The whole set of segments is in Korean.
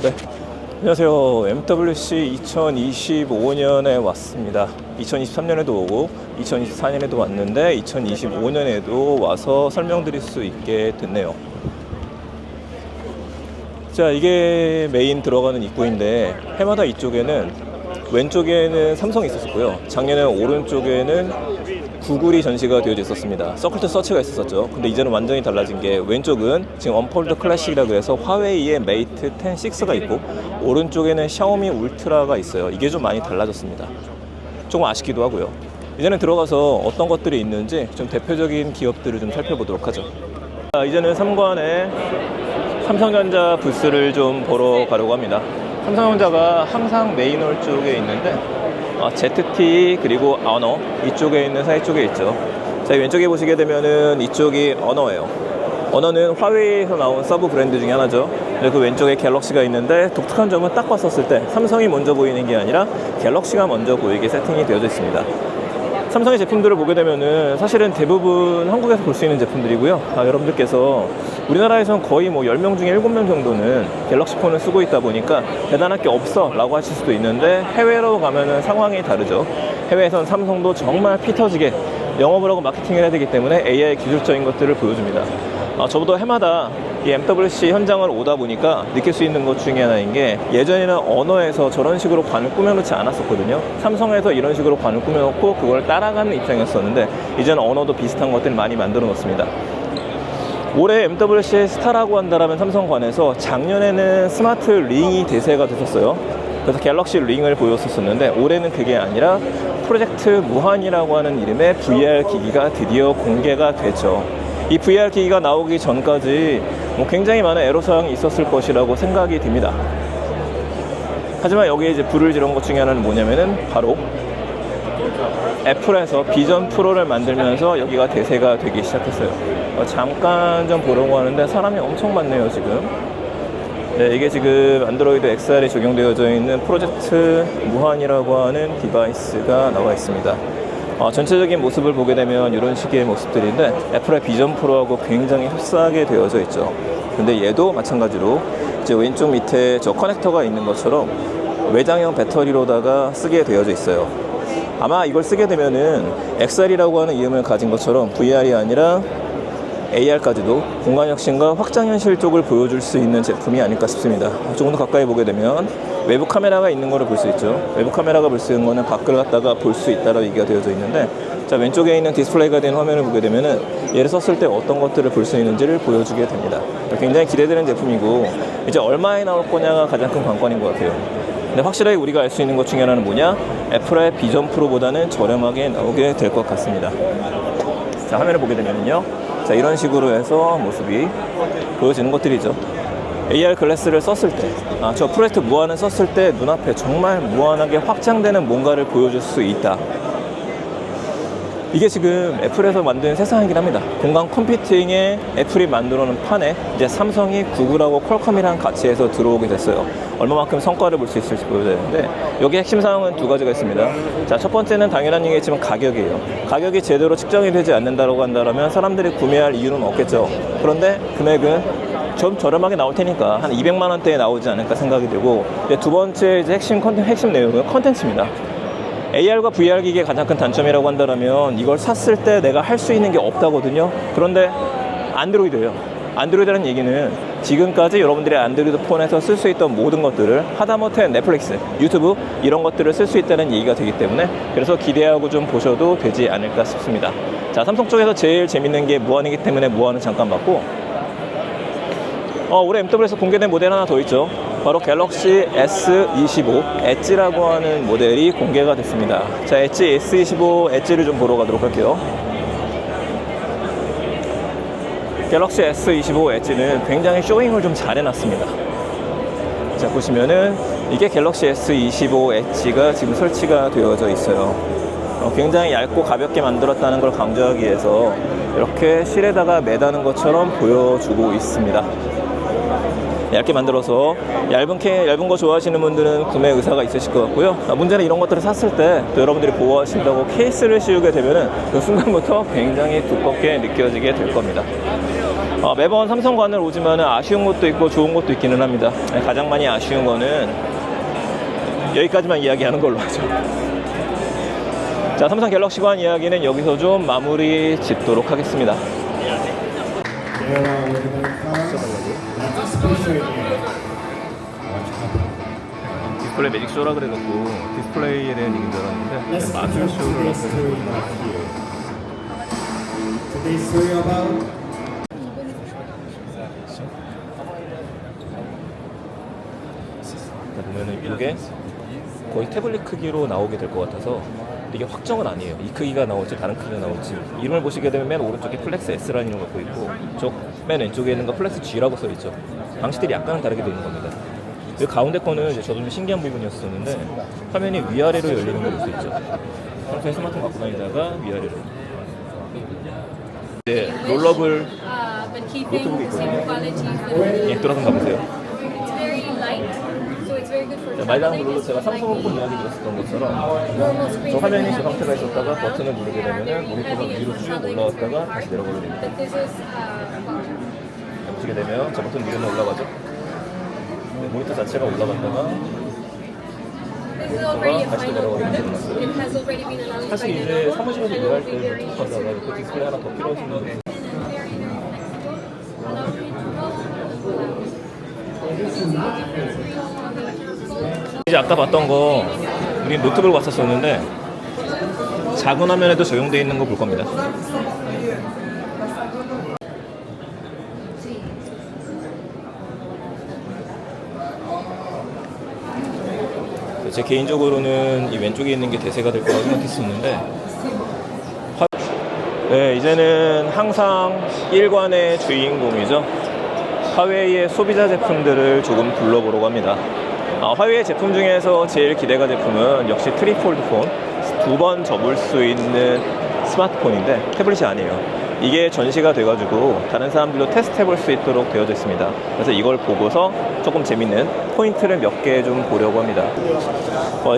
네, 안녕하세요. MWC 2025년에 왔습니다. 2023년에도 오고 2024년에도 왔는데 2025년에도 와서 설명드릴 수 있게 됐네요. 자, 이게 메인 들어가는 입구인데 해마다 이쪽에는 왼쪽에는 삼성이 있었고요. 작년에 오른쪽에는 구글이 전시가 되어져 있었습니다. 서클트 서치가 있었죠. 근데 이제는 완전히 달라진 게 왼쪽은 지금 언폴드 클래식이라고 해서 화웨이의 메이트 10 6가 있고 오른쪽에는 샤오미 울트라가 있어요. 이게 좀 많이 달라졌습니다. 조금 아쉽기도 하고요. 이제는 들어가서 어떤 것들이 있는지 좀 대표적인 기업들을 좀 살펴보도록 하죠. 자, 이제는 3관에 삼성전자 부스를 좀 보러 가려고 합니다. 삼성전자가 항상 메인홀 쪽에 있는데 ZT 그리고 언어 이쪽에 있는 사이 쪽에 있죠. 자, 왼쪽에 보시게 되면은 이쪽이 언어예요. 언어는 화웨이에서 나온 서브 브랜드 중에 하나죠. 그 왼쪽에 갤럭시가 있는데 독특한 점은 딱 봤었을 때 삼성이 먼저 보이는 게 아니라 갤럭시가 먼저 보이게 세팅이 되어져 있습니다. 삼성의 제품들을 보게 되면은 사실은 대부분 한국에서 볼 수 있는 제품들이고요. 여러분들께서 우리나라에선 거의 10명 중에 7명 정도는 갤럭시 폰을 쓰고 있다 보니까 대단할 게 없어 라고 하실 수도 있는데 해외로 가면은 상황이 다르죠. 해외에선 삼성도 정말 피 터지게 영업을 하고 마케팅을 해야 되기 때문에 AI 기술적인 것들을 보여줍니다. 저보다 해마다 이 MWC 현장을 오다 보니까 느낄 수 있는 것 중에 하나인 게 예전에는 언어에서 저런 식으로 관을 꾸며놓지 않았었거든요. 삼성에서 이런 식으로 관을 꾸며놓고 그걸 따라가는 입장이었었는데 이제는 언어도 비슷한 것들을 많이 만들어 놓습니다. 올해 MWC의 스타라고 한다면 삼성관에서 작년에는 스마트 링이 대세가 됐었어요. 그래서 갤럭시 링을 보였었는데 올해는 그게 아니라 프로젝트 무한이라고 하는 이름의 VR 기기가 드디어 공개가 됐죠. 이 VR 기기가 나오기 전까지 굉장히 많은 애로사항이 있었을 것이라고 생각이 듭니다. 하지만 여기에 이제 불을 지른 것 중에 하나는 뭐냐면은 바로 애플에서 비전 프로를 만들면서 여기가 대세가 되기 시작했어요. 잠깐 좀 보려고 하는데 사람이 엄청 많네요 지금. 네, 이게 지금 안드로이드 XR에 적용되어져 있는 프로젝트 무한이라고 하는 디바이스가 나와 있습니다. 전체적인 모습을 보게 되면 이런 식의 모습들인데 애플의 비전 프로하고 굉장히 흡사하게 되어져 있죠. 근데 얘도 마찬가지로 이제 왼쪽 밑에 저 커넥터가 있는 것처럼 외장형 배터리로다가 쓰게 되어져 있어요. 아마 이걸 쓰게 되면은 XR이라고 하는 이름을 가진 것처럼 VR이 아니라 AR까지도 공간혁신과 확장현실 쪽을 보여줄 수 있는 제품이 아닐까 싶습니다. 조금 더 가까이 보게 되면 외부 카메라가 있는 거를 볼 수 있죠. 외부 카메라가 볼 수 있는 거는 밖을 갖다가 볼 수 있다라고 얘기가 되어져 있는데, 자, 왼쪽에 있는 디스플레이가 된 화면을 보게 되면은 얘를 썼을 때 어떤 것들을 볼 수 있는지를 보여주게 됩니다. 굉장히 기대되는 제품이고 이제 얼마에 나올 거냐가 가장 큰 관건인 것 같아요. 근데 확실하게 우리가 알 수 있는 것 중에 하나는 뭐냐? 애플의 비전 프로보다는 저렴하게 나오게 될 것 같습니다. 자, 화면을 보게 되면요. 자, 이런 식으로 해서 모습이 보여지는 것들이죠. AR 글래스를 썼을 때, 저 프로젝트 무한을 썼을 때 눈앞에 정말 무한하게 확장되는 뭔가를 보여줄 수 있다. 이게 지금 애플에서 만든 세상이긴 합니다. 공간 컴퓨팅에 애플이 만들어 놓은 판에 이제 삼성이 구글하고 퀄컴이랑 같이 해서 들어오게 됐어요. 얼마만큼 성과를 볼 수 있을지 보여드리는데 여기 핵심 사항은 두 가지가 있습니다. 자, 첫 번째는 당연한 얘기겠지만 가격이에요. 가격이 제대로 측정이 되지 않는다고 한다면 사람들이 구매할 이유는 없겠죠. 그런데 금액은 좀 저렴하게 나올 테니까 한 200만 원대에 나오지 않을까 생각이 들고, 두 번째 이제 핵심 내용은 컨텐츠입니다. AR과 VR 기기의 가장 큰 단점이라고 한다면 이걸 샀을 때 내가 할 수 있는 게 없다거든요. 그런데 안드로이드예요. 안드로이드라는 얘기는 지금까지 여러분들이 안드로이드 폰에서 쓸 수 있던 모든 것들을 하다못해 넷플릭스, 유튜브 이런 것들을 쓸 수 있다는 얘기가 되기 때문에 그래서 기대하고 좀 보셔도 되지 않을까 싶습니다. 자, 삼성 쪽에서 제일 재밌는 게 무한이기 때문에 무한은 잠깐 봤고, 올해 MW에서 공개된 모델 하나 더 있죠. 바로 갤럭시 S25 엣지라고 하는 모델이 공개가 됐습니다. 자, 엣지 S25 엣지를 좀 보러 가도록 할게요. 갤럭시 S25 엣지는 굉장히 쇼잉을 좀 잘 해놨습니다. 자, 보시면은 이게 갤럭시 S25 엣지가 지금 설치가 되어져 있어요. 굉장히 얇고 가볍게 만들었다는 걸 강조하기 위해서 이렇게 실에다가 매다는 것처럼 보여주고 있습니다. 얇게 만들어서 얇은 거 좋아하시는 분들은 구매 의사가 있으실 것 같고요. 문제는 이런 것들을 샀을 때 또 여러분들이 보호하신다고 케이스를 씌우게 되면은 그 순간부터 굉장히 두껍게 느껴지게 될 겁니다. 매번 삼성관을 오지만 아쉬운 것도 있고 좋은 것도 있기는 합니다. 가장 많이 아쉬운 거는 여기까지만 이야기하는 걸로 하죠. 자, 삼성 갤럭시관 이야기는 여기서 좀 마무리 짓도록 하겠습니다. 디스플레이 매직 쇼라 그래갖고 디스플레이에 대한 얘기인 줄 알았는데 마술 쇼를 보면은 이게 거의 태블릿 크기로 나오게 될 것 같아서 이게 확정은 아니에요. 이 크기가 나올지 다른 크기가 나올지. 이름을 보시게 되면 맨 오른쪽에 플렉스 S라는 이름을 갖고 있고 맨 왼쪽에 있는 거 플렉스 G라고 써있죠. 방식들이 약간은 다르게 되어 있는 겁니다. 이 가운데 거는 이제 저도 좀 신기한 부분이었었는데 화면이 위아래로 열리는 걸 볼 수 있죠. 평소에 스마트폰 갖고 다니다가 위아래로. 네, 롤러블 노트북이 있거든요. 예, 들어서 가보세요. 말하는 롤러 제가 삼성폰 이야기 들었었던 것처럼 저 화면이 저 상태가 있었다가 버튼을 누르게 되면 모니터가 위로 쭉 올라왔다가 다시 내려가게 됩니다. 보시게 되면 저 버튼 누르면 올라가죠. 네, 모니터 자체가 올라갔다가 모니터가 다시 내려가게 됩니다. 사실 이제 사무실에서 일할 때 노트북하다가 이렇게 디스플레이 하나 더 필요하신 분들 이제 아까 봤던 거 우리 노트북을 왔었었는데 작은 화면에도 적용되어 있는 거 볼 겁니다. 제 개인적으로는 이 왼쪽에 있는 게 대세가 될 거라고 생각했었는데 네, 이제는 항상 일관의 주인공이죠. 화웨이의 소비자 제품들을 조금 둘러보려고 합니다. 화웨이 제품 중에서 제일 기대가 제품은 역시 트리폴드 폰, 2번 접을 수 있는 스마트폰인데 태블릿이 아니에요. 이게 전시가 돼가지고 다른 사람들도 테스트해볼 수 있도록 되어져 있습니다. 그래서 이걸 보고서 조금 재밌는 포인트를 몇 개 좀 보려고 합니다.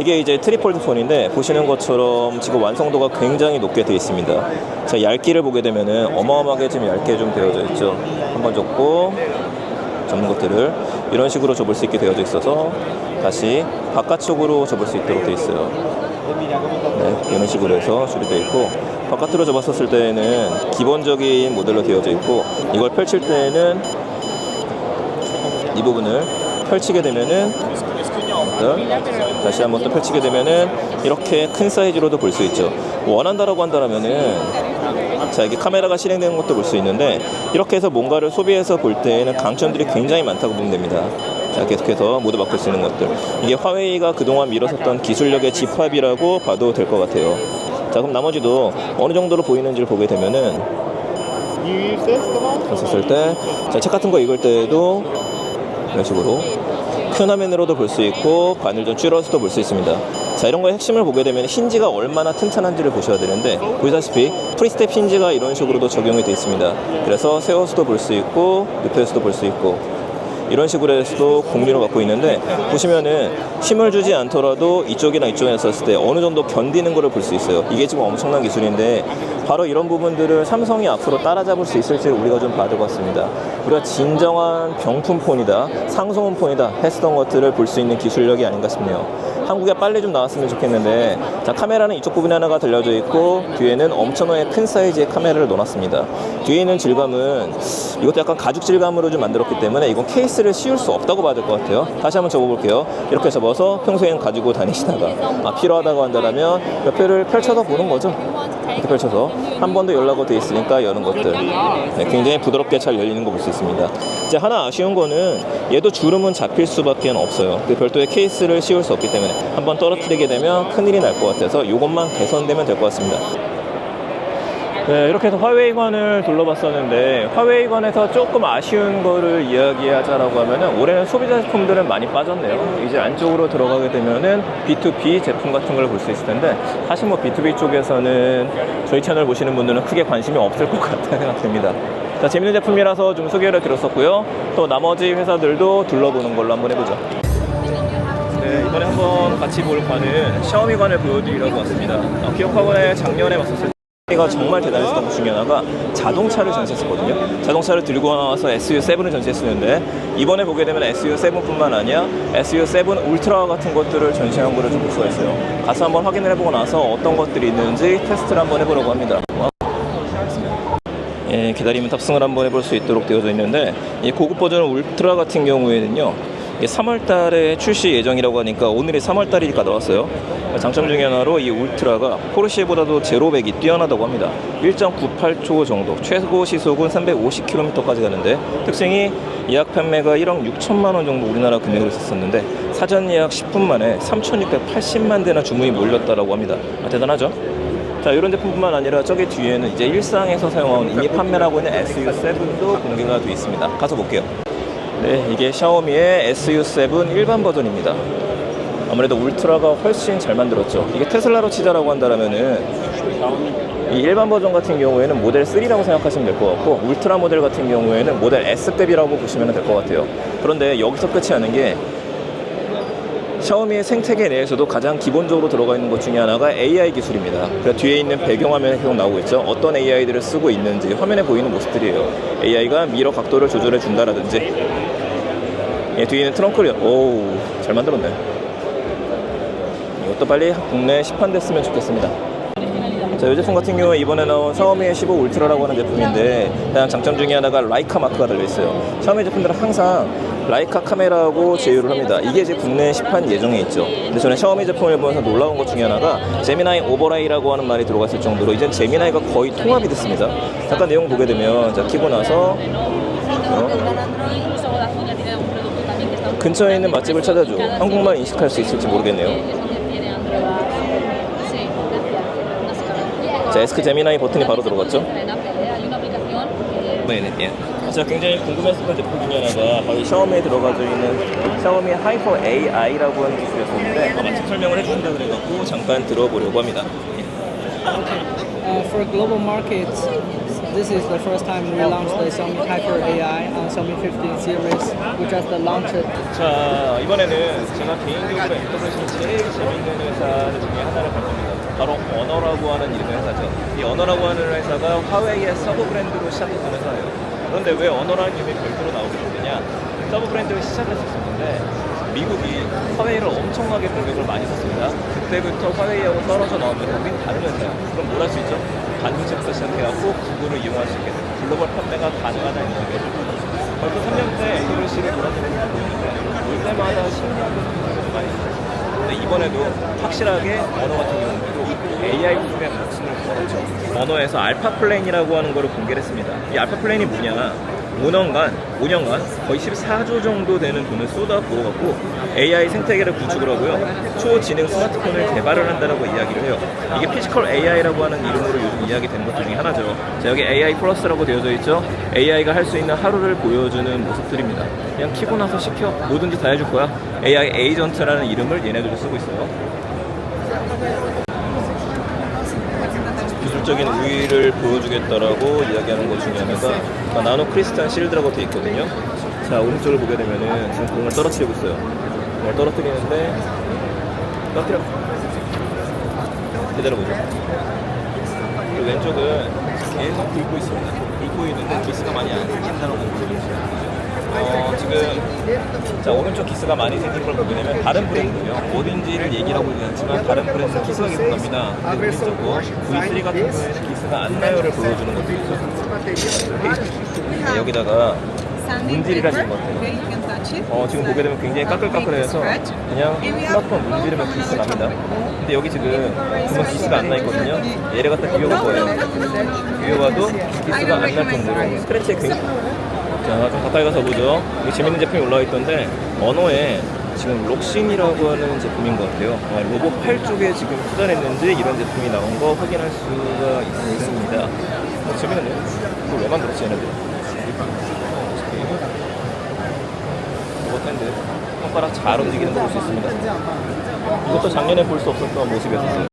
이게 이제 트리폴드 폰인데 보시는 것처럼 지금 완성도가 굉장히 높게 되어 있습니다. 자, 얇기를 보게 되면은 어마어마하게 지금 얇게 좀 되어져 있죠. 한번 접고 접는 것들을 이런 식으로 접을 수 있게 되어져 있어서 다시 바깥쪽으로 접을 수 있도록 되어 있어요. 네, 이런 식으로 해서 조립되어 있고 바깥으로 접었을 때에는 기본적인 모델로 되어져 있고 이걸 펼칠 때에는 이 부분을 펼치게 되면은 다시 한번 또 펼치게 되면은 이렇게 큰 사이즈로도 볼 수 있죠. 원한다라고 한다면은 자, 이게 카메라가 실행되는 것도 볼 수 있는데 이렇게 해서 뭔가를 소비해서 볼 때에는 강점들이 굉장히 많다고 보면 됩니다. 자, 계속해서 모두 바꿀 수 있는 것들. 이게 화웨이가 그동안 밀어섰던 기술력의 집합이라고 봐도 될 것 같아요. 자, 그럼 나머지도 어느 정도로 보이는지를 보게 되면은 했었을 때, 자, 책 같은 거 읽을 때에도 이런 식으로 큰 화면으로도 볼 수 있고 바늘 좀 줄여서도 볼 수 있습니다. 자, 이런 거의 핵심을 보게 되면 힌지가 얼마나 튼튼한지를 보셔야 되는데 보시다시피 프리스텝 힌지가 이런 식으로도 적용이 되어 있습니다. 그래서 세워서도 볼 수 있고 눕혀서도 볼 수 있고 이런 식으로 해서도 공리로 갖고 있는데 보시면은 힘을 주지 않더라도 이쪽이나 이쪽에 했었을 때 어느 정도 견디는 거를 볼 수 있어요. 이게 지금 엄청난 기술인데 바로 이런 부분들을 삼성이 앞으로 따라잡을 수 있을지 우리가 좀 봐야 될 것 같습니다. 우리가 진정한 병품폰이다, 상성은 폰이다 했었던 것들을 볼 수 있는 기술력이 아닌가 싶네요. 한국에 빨리 좀 나왔으면 좋겠는데 자, 카메라는 이쪽 부분에 하나가 들려져 있고 뒤에는 엄청나게 큰 사이즈의 카메라를 넣어놨습니다. 뒤에 있는 질감은 이것도 약간 가죽 질감으로 좀 만들었기 때문에 이건 케이스를 씌울 수 없다고 봐야 될 것 같아요. 다시 한번 접어볼게요. 이렇게 접어서 평소엔 가지고 다니시다가 필요하다고 한다면 옆에를 펼쳐서 보는 거죠. 이렇게 펼쳐서 한 번 더 열라고 되어 있으니까 여는 것들 네, 굉장히 부드럽게 잘 열리는 거 볼 수 있습니다. 이제 하나 아쉬운 거는 얘도 주름은 잡힐 수밖에 없어요. 별도의 케이스를 씌울 수 없기 때문에 한번 떨어뜨리게 되면 큰일이 날 것 같아서 이것만 개선되면 될 것 같습니다. 네, 이렇게 해서 화웨이관을 둘러봤었는데 화웨이관에서 조금 아쉬운 거를 이야기하자라고 하면은 올해는 소비자 제품들은 많이 빠졌네요. 이제 안쪽으로 들어가게 되면은 B2B 제품 같은 걸 볼 수 있을 텐데 사실 뭐 B2B 쪽에서는 저희 채널 보시는 분들은 크게 관심이 없을 것 같다는 생각됩니다. 자, 재밌는 제품이라서 좀 소개를 드렸었고요. 또 나머지 회사들도 둘러보는 걸로 한번 해보죠. 네, 이번에 한번 같이 볼 관은 샤오미관을 보여드리려고 왔습니다. 기억하건에 작년에 왔었을 때 가 정말 대단했던 것 중에 하나가 자동차를 전시했었거든요. 자동차를 들고 나와서 SU7을 전시했었는데 이번에 보게 되면 SU7뿐만 아니라 SU7 울트라 같은 것들을 전시한 거를 좀 볼 수가 있어요. 가서 한번 확인을 해보고 나서 어떤 것들이 있는지 테스트를 한번 해보려고 합니다. 예, 기다리면 탑승을 한번 해볼 수 있도록 되어져 있는데 이 고급 버전 울트라 같은 경우에는요, 이게 3월달에 출시 예정이라고 하니까 오늘이 3월달이니까 나왔어요. 장점 중에 하나로 이 울트라가 포르쉐보다도 제로백이 뛰어나다고 합니다. 1.98초 정도, 최고 시속은 350km까지 가는데 특징이 예약 판매가 1억 6천만 원 정도 우리나라 금액으로 있었는데 사전 예약 10분 만에 3,680만 대나 주문이 몰렸다라고 합니다. 대단하죠? 자, 이런 제품뿐만 아니라 저기 뒤에는 이제 일상에서 사용하는 이미 판매하고 있는 SU7도 공개가 되어 있습니다. 가서 볼게요. 네, 이게 샤오미의 SU7 일반 버전입니다. 아무래도 울트라가 훨씬 잘 만들었죠. 이게 테슬라로 치자라고 한다면은 이 일반 버전 같은 경우에는 모델 3라고 생각하시면 될 것 같고, 울트라 모델 같은 경우에는 모델 S급이라고 보시면 될 것 같아요. 그런데 여기서 끝이 아닌 게 샤오미의 생태계 내에서도 가장 기본적으로 들어가 있는 것 중에 하나가 AI 기술입니다. 그래서 뒤에 있는 배경화면에 계속 나오고 있죠. 어떤 AI들을 쓰고 있는지 화면에 보이는 모습들이에요. AI가 미러 각도를 조절해 준다라든지, 예, 뒤에 있는 트렁크를, 오우, 잘 만들었네. 이것도 빨리 국내에 시판됐으면 좋겠습니다. 자, 이 제품 같은 경우에 이번에 나온 샤오미의 15 울트라라고 하는 제품인데 가장 장점 중에 하나가 라이카 마크가 달려있어요. 샤오미 제품들은 항상 라이카 카메라하고 제휴를 합니다. 이게 이제 국내 시판 예정에 있죠. 근데 저는 샤오미 제품을 보면서 놀라운 것 중에 하나가 제미나이 오버라이라고 하는 말이 들어갔을 정도로 이젠 제미나이가 거의 통합이 됐습니다. 잠깐 내용 보게 되면, 자, 키고 나서 근처에 있는 맛집을 찾아줘. 한국말 인식할 수 있을지 모르겠네요. 자, 에스크 제미나이 버튼이 바로 들어갔죠. 네. 제가 굉장히 궁금했었던 제품 중에 하나가 바로 샤오미에 들어가져 있는 샤오미 하이퍼 AI라고 하는 기술이었었는데 맛집 설명을 해주신다 그래갖고 잠깐 들어보려고 합니다. For global markets, this is the first time we launched the Xiaomi Hyper AI on Xiaomi 15 series. We just launched it. 자, 이번에는 제가 개인적으로 인터뷰에서 제일 재밌는 회사 중에 하나를 갈 겁니다. 바로 언어라고 하는 이름의 회사죠. 이 언어라고 하는 회사가 화웨이의 서브 브랜드로 시작했던 회사예요. 그런데 왜 언어라는 이름이 별도로 나오게 됐느냐? 서브 브랜드를 시작했었는데 미국이 화웨이를 엄청나게 공격을 많이 썼습니다. 그때부터 화웨이하고 떨어져 나오면 우린 다른 회사야. 그럼 뭘 할 수 있죠? 반도체부터 시작해갖고 구글을 이용할 수 있게 돼요. 글로벌 판매가 가능하다는 얘기를 해줍니다. 벌써 3년째 AWC를 돌아다니고 있는데 올 때마다 신기한 것들이 많이 있어요. 근데 이번에도 확실하게 언어 같은 경우에도 AI 부분에 목숨을 걸었죠. 언어에서 알파 플레인이라고 하는 거를 공개를 했습니다. 이 알파 플레인이 뭐냐? 5년간 거의 14조 정도 되는 돈을 쏟아 부어갖고 AI 생태계를 구축을 하고요. 초지능 스마트폰을 개발을 한다라고 이야기를 해요. 이게 피지컬 AI라고 하는 이름으로 요즘 이야기되는 것 중에 하나죠. 자, 여기 AI 플러스라고 되어져 있죠. AI가 할 수 있는 하루를 보여주는 모습들입니다. 그냥 키고 나서 시켜. 뭐든지 다 해줄 거야. AI 에이전트라는 이름을 얘네들이 쓰고 있어요. 기술적인 우위를 보여주겠다라고 이야기하는 것 중에 하나가 나노 크리스탈 실드라고 되어 있거든요. 자, 오른쪽을 보게 되면은 지금 공을 떨어뜨리고 있어요. 공을 떨어뜨리는데 떨어뜨려. 기다려보죠. 그리고 왼쪽은 계속 긁고 있습니다. 긁고 있는데 기스가 많이 안 생긴다는 걸 보여주세요. 지금 자, 오른쪽 기스가 많이 생긴 걸 보게 되면 다른 브랜드요. 어딘지를 얘기를 하고 있는 않지만 다른 브랜드 기스가 계속 납니다. 근데 우리 쪽은 V3 같은 경우에는 기스가 안 나요를 보여주는 것도 있죠. 여기다가 문질이라는 것 같아요. 지금 보게 되면 굉장히 까끌까끌해서 그냥 스마트폰 문지르면 기스 납니다. 근데 여기 지금 보면 기스가 안 나 있거든요. 얘를 갖다 비벼볼 거예요. 비벼봐도 기스가 안 날 정도로 스크래치에 굉장히. 자, 좀 가까이 가서 보죠. 여기 재밌는 제품이 올라와 있던데 언어에 지금 록신이라고 하는 제품인 것 같아요. 로봇 8 쪽에 지금 투자를 했는지 이런 제품이 나온 거 확인할 수가 있습니다. 재밌는데요? 이거 왜 만들었지 얘네들? 로봇 핸드 손가락 잘 움직이는 거 볼 수 있습니다. 이것도 작년에 볼 수 없었던 모습이었어요.